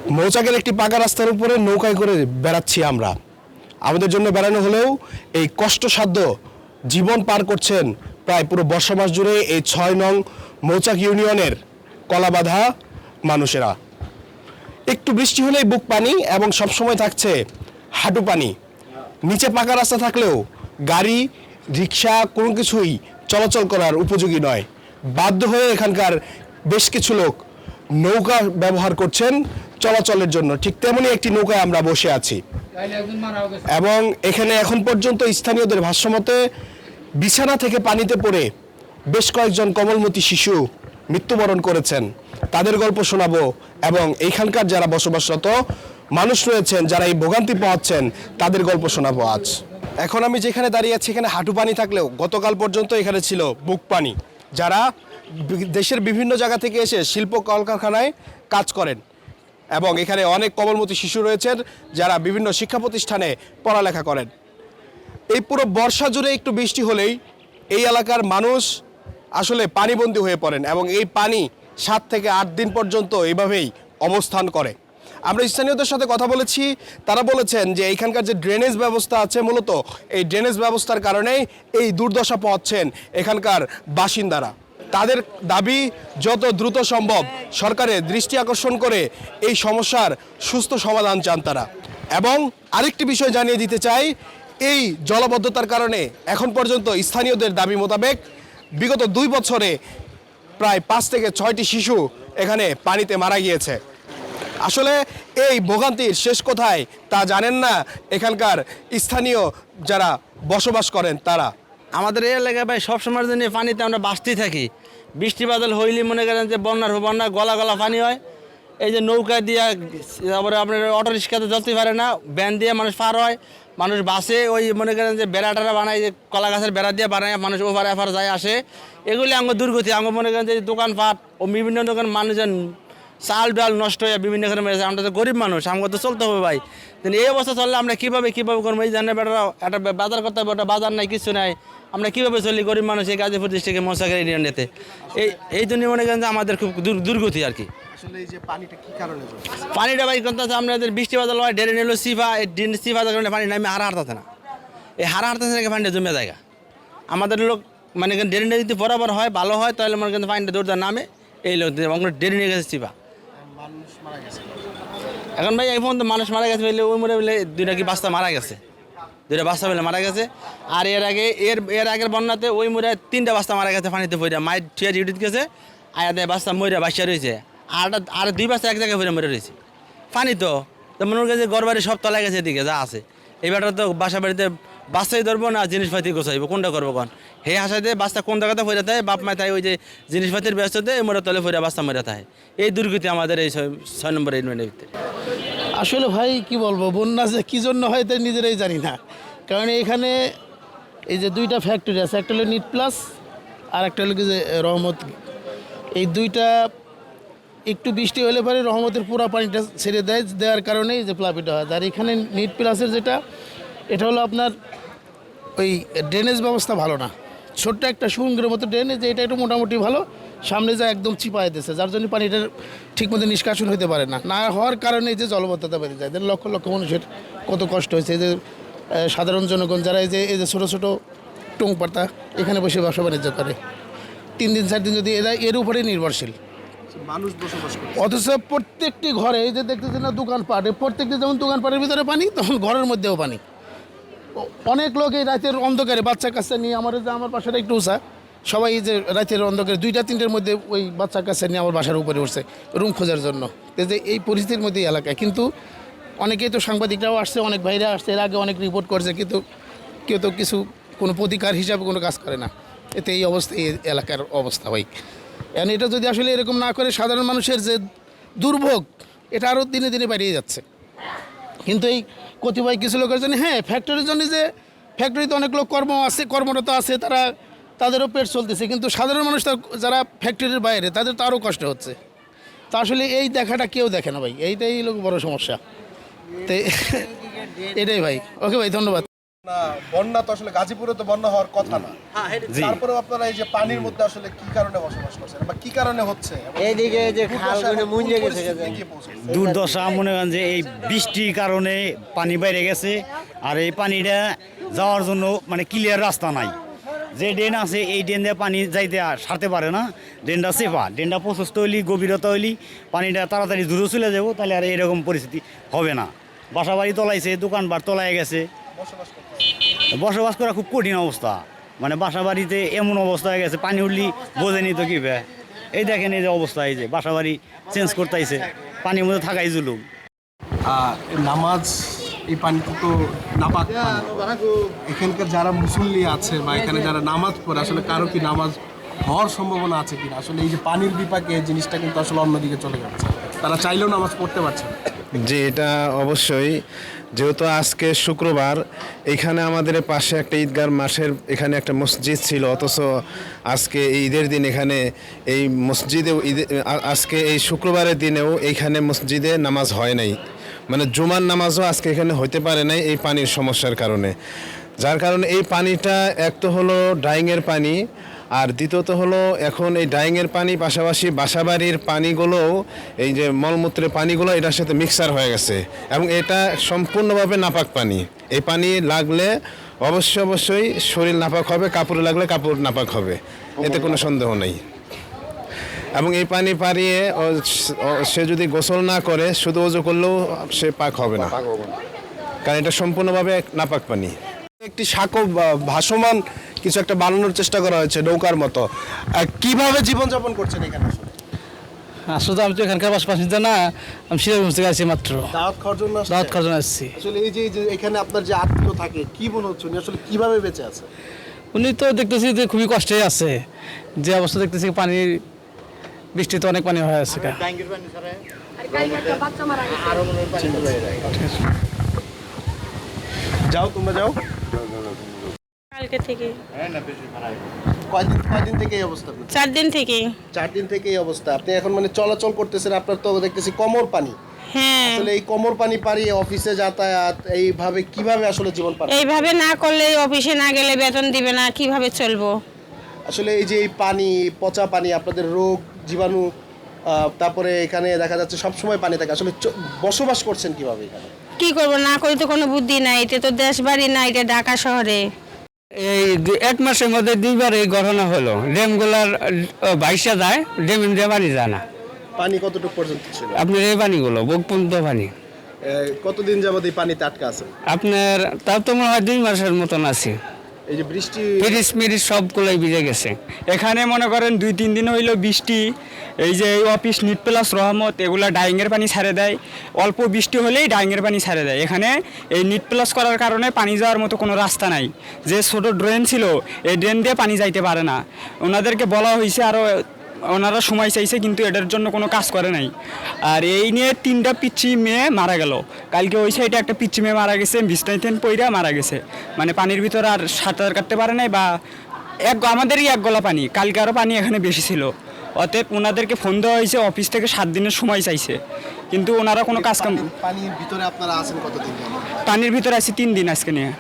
মৌচাকের একটি পাকা রাস্তার উপরে নৌকায় করে বেড়াচ্ছি আমরা। আমাদের জন্য বেড়ানো হলেও এই কষ্টসাধ্য জীবন পার করছেন প্রায় পুরো বর্ষা মাস জুড়ে এই ৬ নং মৌচাক ইউনিয়নের কলাবাঁধা মানুষেরা। একটু বৃষ্টি হলেই বুক পানি এবং সবসময় থাকছে হাঁটু পানি। নিচে পাকা রাস্তা থাকলেও গাড়ি রিক্সা কোনো কিছুই চলাচল করার উপযোগী নয়। বাধ্য হয়ে এখানকার বেশ কিছু লোক নৌকা ব্যবহার করছেন চলাচলের জন্য। ঠিক তেমনি একটি নৌকায় আমরা বসে আছি এবং এখানে এখন পর্যন্ত স্থানীয়দের ভাষ্যমতে বিছানা থেকে পানিতে পড়ে বেশ কয়েকজন কোমলমতি শিশু মৃত্যুবরণ করেছেন। তাদের গল্প শোনাবো এবং এইখানকার যারা বসবাসরত মানুষ রয়েছেন যারা এই ভোগান্তি পাচ্ছেন তাদের গল্প শোনাবো আজ। এখন আমি যেখানে দাঁড়িয়ে আছি এখানে হাঁটু পানি থাকলেও গতকাল পর্যন্ত এখানে ছিল বুক পানি। যারা দেশের বিভিন্ন জায়গা থেকে এসে শিল্প কলকারখানায় কাজ করেন এবং এখানে অনেক কোমলমতি শিশু রয়েছেন যারা বিভিন্ন শিক্ষা প্রতিষ্ঠানে পড়ালেখা করেন। এই পুরো বর্ষা জুড়ে একটু বৃষ্টি হলেই এই এলাকার মানুষ আসলে পানিবন্দী হয়ে পড়েন এবং এই পানি 7 থেকে 8 দিন পর্যন্ত এইভাবেই অবস্থান করে। আমরা স্থানীয়দের সাথে কথা বলেছি, তারা বলেছেন যে এখানকার যে ড্রেনেজ ব্যবস্থা আছে মূলত এই ড্রেনেজ ব্যবস্থার কারণেই এই দুর্দশা পাচ্ছেন এখানকার বাসিন্দারা। তাদের দাবি যত দ্রুত সম্ভব সরকারের দৃষ্টি আকর্ষণ করে এই সমস্যার সুস্থ সমাধান চান তারা। এবং আরেকটি বিষয় জানিয়ে দিতে চাই, এই জলাবদ্ধতার কারণে এখন পর্যন্ত স্থানীয়দের দাবি মোতাবেক বিগত 2 বছরে প্রায় 5 থেকে 6টি শিশু এখানে পানিতে মারা গিয়েছে। আসলে এই ভোগান্তির শেষ কোথায় তা জানেন না এখানকার স্থানীয় যারা বসবাস করেন তারা। আমাদের এই এলাকায় ভাই সবসময়ের জন্য পানিতে আমরা বাঁচতেই থাকি। বৃষ্টি বাদল হইলে মনে করেন যে বন্যা গলা গলা পানি হয়। এই যে নৌকা দিয়ে তারপরে আপনার অটো রিক্সাতে চলতে পারে না, ভ্যান দিয়ে মানুষ পার হয়, মানুষ বাসে ওই মনে করেন যে বেড়াটারা বানায়, যে কলা গাছের বেড়া দিয়ে বানায়, মানুষ ওভার এফার যায় আসে। এগুলি আমার দুর্গতি। আমার মনে করেন যে দোকানপাট ও বিভিন্ন দোকান মানুষজন চাল ডাল নষ্ট হয়ে বিভিন্ন এখানে মেরেছে। আমরা তো গরিব মানুষ, আমাকে তো চলতে হবে ভাই। এই অবস্থা চললে আমরা কীভাবে করবো? এই জানে বেটারা একটা বাজার করতে হবে, ওটা বাজার নাই, কিছু নাই, আমরা কীভাবে চলি গরিব মানুষ এই গাজীপুর ডিস্ট্রিক্টে মৌচাকের ইউনিয়নেতে? এই জন্য মনে করেন যে আমাদের খুব দুর্গতি আর কি। পানিটা ভাই করতে আমাদের বৃষ্টি বাদল হয়, ডেরে নিল সিফা, এই সিফা কারণে পানি নামে হারতেছে না। এই হারতেছে না, পানিটা জমে জায়গা আমাদের লোক মানে ডেরে নিয়ে যদি বরাবর হয় ভালো হয় তাহলে মনে করেন পানিটা দৌড় নামে। এই লোক ডেরে নিয়ে গেছে সিফা। এখন ভাই এই পর্যন্ত মানুষ মারা গেছে বলে ওই মরে বলে 2টা কি বাচ্চা মারা গেছে, 2টা বাচ্চা বলে মারা গেছে। আর এর আগের বন্যাতে ওই মরে 3টা বাচ্চা মারা গেছে পানিতে পড়ে। মায়ের ঠিয়া ডিউটিতে গেছে, আয়া দেয় বাচ্চা মরে বাসা রয়েছে। আর 2 বাচ্চা এক জায়গায় পড়ে মরে রয়েছে। পানি তো মনে করেন যে ঘর বাড়ি সব তলায় গেছে, এদিকে যা আছে। এবারটা তো বাসা বাড়িতে বাচ্চাই ধরবো না জিনিসপাতি গোছাইবো, কোনটা করবো কোন? হে হাসাইতে বাচ্চা কোন জায়গাতে ফেরে থাকে, বাপ মায় তাই ওই যে জিনিসপাতির ব্যস্ততে মরে তলে ফেরে বাচ্চা মরে থাকে। এই দুর্গতি আমাদের এই 6 নম্বর ইউনিয়নের ভিতরে। আসলে ভাই কি বলবো, বন্যা যে কী জন্য হয় তাই নিজেরাই জানি না। কারণ এখানে এই যে 2টা ফ্যাক্টরি আছে, একটা হলো নিট প্লাস আর একটা হলো কি যে রহমত। এই 2টা একটু বৃষ্টি হলে পরে রহমতের পুরো পানিটা ছেড়ে দেওয়ার কারণেই যে প্লাবিত হয়। আর এখানে নিট প্লাসের এটা হলো আপনার ওই ড্রেনেজ ব্যবস্থা ভালো না। ছোট্ট একটা সুঙ্গের মতো ড্রেনেজ, এটা একটু মোটামুটি ভালো, সামনে যা একদম চিপায় দিয়েছে, যার জন্য পানিটা ঠিকমতো নিষ্কাশন হতে পারে না। না হওয়ার কারণে যে জলবদ্ধতা বেড়ে যায়, লক্ষ লক্ষ মানুষের কত কষ্ট হয়েছে। এই যে সাধারণ জনগণ যারা এই যে ছোটো ছোটো টুংপাতা এখানে বসে ব্যবসা বাণিজ্য করে, 3 দিন 4 দিন যদি এরা এর উপরেই নির্ভরশীল মানুষ বসবাস করে। অথচ প্রত্যেকটি ঘরে এই যে দেখতেছেন না দোকানপাট, প্রত্যেকটি যেমন দোকানপাটের ভিতরে পানি, তখন ঘরের মধ্যেও পানি। অনেক লোক এই রাতের অন্ধকারে বাচ্চা কাচ্চা নিয়ে, আমার বাসাটা একটু উঁচা, সবাই এই যে রাতের অন্ধকারে 2টা 3টের মধ্যে ওই বাচ্চা কাচ্চা নিয়ে আমার বাসার উপরে উঠছে রুম খোঁজার জন্য। যে এই পরিস্থিতির মধ্যে এলাকায় কিন্তু অনেকেই তো সাংবাদিকরাও আসছে, অনেক ভাইরা আসছে, এর আগে অনেক রিপোর্ট করছে, কিন্তু কেউ তো কোনো প্রতিকার হিসাবে কোনো কাজ করে না। এতে এই অবস্থা, এই এলাকার অবস্থা ভাই। এটা যদি আসলে এরকম না করে সাধারণ মানুষের যে দুর্ভোগ, এটা আরও দিনে দিনে বাড়িয়ে যাচ্ছে। কিন্তু এই কতিপয় কিছু লোকের জন্য, হ্যাঁ ফ্যাক্টরির জন্য, যে ফ্যাক্টরিতে অনেক লোক কর্মরত আছে, তাদেরও পেট চলতেছে, কিন্তু সাধারণ মানুষ যারা ফ্যাক্টরির বাইরে তাদের তো আরও কষ্ট হচ্ছে। তা আসলে এই দেখাটা কেউ দেখে না ভাই, এইটাই লোক বড় সমস্যা। তো এটাই ভাই। ওকে ভাই, ধন্যবাদ। না, বন্যা তো আসলে গাজীপুরে তো বন্যা হওয়ার কথা না। জি। তারপরেও আপনারা এই যে পানির মধ্যে আসলে কি কারণে বসবাস করছেন বা কি কারণে হচ্ছে? এবং এইদিকে যে খালগুলো মুঞ্জে গেছে পরিস্থিতিতে গিয়ে পৌঁছেছে? দুর্দশা মনে করেন যে এই বৃষ্টির কারণে পানি বাইরে গেছে, আর এই পানিটা যাওয়ার জন্য মানে ক্লিয়ার রাস্তা নাই। যে ড্রেন আছে এই ড্রেন দিয়ে পানি যাইতে সারতে পারে না, ড্রেনটা সেফা, ড্রেনটা প্রশস্ত হইলি গভীরতা হইলি পানিটা তাড়াতাড়ি দূরে চলে যাবো, তাহলে আর এরকম পরিস্থিতি হবে না। বাসা বাড়ি তলাইছে, দোকানপাট তলায় গেছে, বসবাস করা খুব কঠিন অবস্থা। মানে বাসা বাড়িতে এমন অবস্থা হয়ে গেছে, পানি উঠলি বোঝেনি তো কি বে। এই দেখেন এই যে অবস্থা, এই যে বাসা বাড়ি চেঞ্জ করতেছে, পানির মধ্যে থাকাই জুলুম। নামাজ এই পানিতে তো নাপাক পানি। এখানকার যারা মুসল্লি আছে বা এখানে যারা নামাজ পড়ে আসলে কারো কি নামাজ হওয়ার সম্ভাবনা আছে কিনা? আসলে এই যে পানির বিপাকে এই জিনিসটা কিন্তু আসলে অন্যদিকে চলে যাচ্ছে, তারা চাইলেও নামাজ পড়তে পারছে না। জি, এটা অবশ্যই। যেহেতু আজকে শুক্রবার, এখানে আমাদের পাশে একটা ঈদগার মাসের এখানে একটা মসজিদ ছিল, অথচ আজকে এই ঈদের দিন এখানে এই মসজিদে আজকে এই শুক্রবারের দিনেও এইখানে মসজিদে নামাজ হয় নাই। মানে জুমার নামাজও আজকে এখানে হইতে পারে নাই এই পানির সমস্যার কারণে। যার কারণে এই পানিটা এক তো হলো ড্রাইংয়ের পানি, আর দ্বিতীয়ত হলো এখন এই ডাইংয়ের পানি পাশাপাশি বাসাবাড়ির পানিগুলোও এই যে মলমূত্রের পানিগুলো এটার সাথে মিক্সার হয়ে গেছে, এবং এটা সম্পূর্ণভাবে নাপাক পানি। এই পানি লাগলে অবশ্যই শরীর নাপাক হবে, কাপড়ে লাগলে কাপড় নাপাক হবে, এতে কোনো সন্দেহ নেই। এবং এই পানি পাড়িয়ে সে যদি গোসল না করে শুধু ওযু করলেও সে পাক হবে না, কারণ এটা সম্পূর্ণভাবে নাপাক পানি। একটি সাঁকো ভাসমান কিছু একটা বানানোর চেষ্টা করা হয়েছে নৌকার মতো। কিভাবে জীবনযাপন করছেন এখানে? আসলে আমি তো এখানকার বাসিন্দা না, আমি সিরাজগঞ্জ থেকে আসছি মাত্র। দাওয়াত খাওয়ার জন্য আসছেন? দাওয়াত খাওয়ার জন্য আসছি। আসলে এই যে এখানে আপনার যে আত্মীয় থাকে, কি মনে হচ্ছে উনি আসলে কিভাবে বেঁচে আছে? উনি তো দেখতেছি যে খুবই কষ্টে আছে, যে অবস্থা দেখতেছি পানির বৃষ্টিতে অনেক পানি হয়ে আছে। যাও, তোমরা যাও। কালকে থেকে কয়দিন থেকে এই অবস্থা? 4 দিন থেকে। 4 দিন থেকে এই অবস্থা। আপনি এখন মানে চলাচল করতেছেন, আপনার তো দেখতেছি কোমর পানি। হ্যাঁ, আসলে এই কোমর পানি পাড়িয়ে অফিসে যাতায়াত এইভাবে কিভাবে আসলে জীবন পার? এইভাবে না করলে অফিসে না গেলে বেতন দিবে না, কিভাবে চলবো? আসলে এই যে এই পানি, পচা পানি, আপনাদের রোগ জীবাণু, তারপরে এখানে দেখা যাচ্ছে সব সময় পানি থাকে। আসলে বসবাস করছেন কিভাবে এখানে? কি করব, না করি তো কোনো বুদ্ধি নাই। এটা তো দেশ বাড়ি না, এটা ঢাকা শহরে। এই 1 মাসের মধ্যে 2 বার এই ঘটনা হলো। ড্যামগুলার বাইশা যায়, ড্যাম দিয়ে পানি যায় না। পানি কতটুকু পর্যন্ত ছিল? আপনার এই পানিগুলো বুক পর্যন্ত পানি। কতদিন যাবত এই পানিতে আটকা আছে? আপনার তাও তো মনে হয় 2 মাসের মতন আছে। এই যে বৃষ্টি, ফ্রিজ মিরিজ সবগুলোই ভিজে গেছে। এখানে মনে করেন 2-3 দিন হইলো বৃষ্টি, এই যে এই অফিস নিট প্লাস রহমত এগুলা ডাইংয়ের পানি ছেড়ে দেয়, অল্প বৃষ্টি হলেই ডাইংয়ের পানি ছেড়ে দেয়। এখানে এই নিট প্লাস করার কারণে পানি যাওয়ার মতো কোনো রাস্তা নাই। যে ছোট ড্রেন ছিল এই ড্রেন দিয়ে পানি যাইতে পারে না। ওনাদেরকে বলা হয়েছে, আরও ওনারা সময় চাইছে, কিন্তু এটার জন্য কোনো কাজ করে নাই। আর এই নিয়ে 3টা পিচ্ছি মেয়ে মারা গেল। কালকে ওই সাইডে একটা পিচ্ছি মেয়ে মারা গেছে, বিছনাইতেন পইরা মারা গেছে। মানে পানির ভিতরে আর সাঁতার কাটতে পারে নাই, বা আমাদেরই 1 গলা পানি, কালকে আরও পানি এখানে বেশি ছিল। অতএব ওনাদেরকে ফোন দেওয়া হয়েছে, অফিস থেকে 7 দিনের সময় চাইছে, কিন্তু ওনারা কোনো কাজ কাম। পানির ভিতরে আপনারা আছেন কতদিন? পানির ভিতরে আছি 3 দিন আজকে নিয়ে।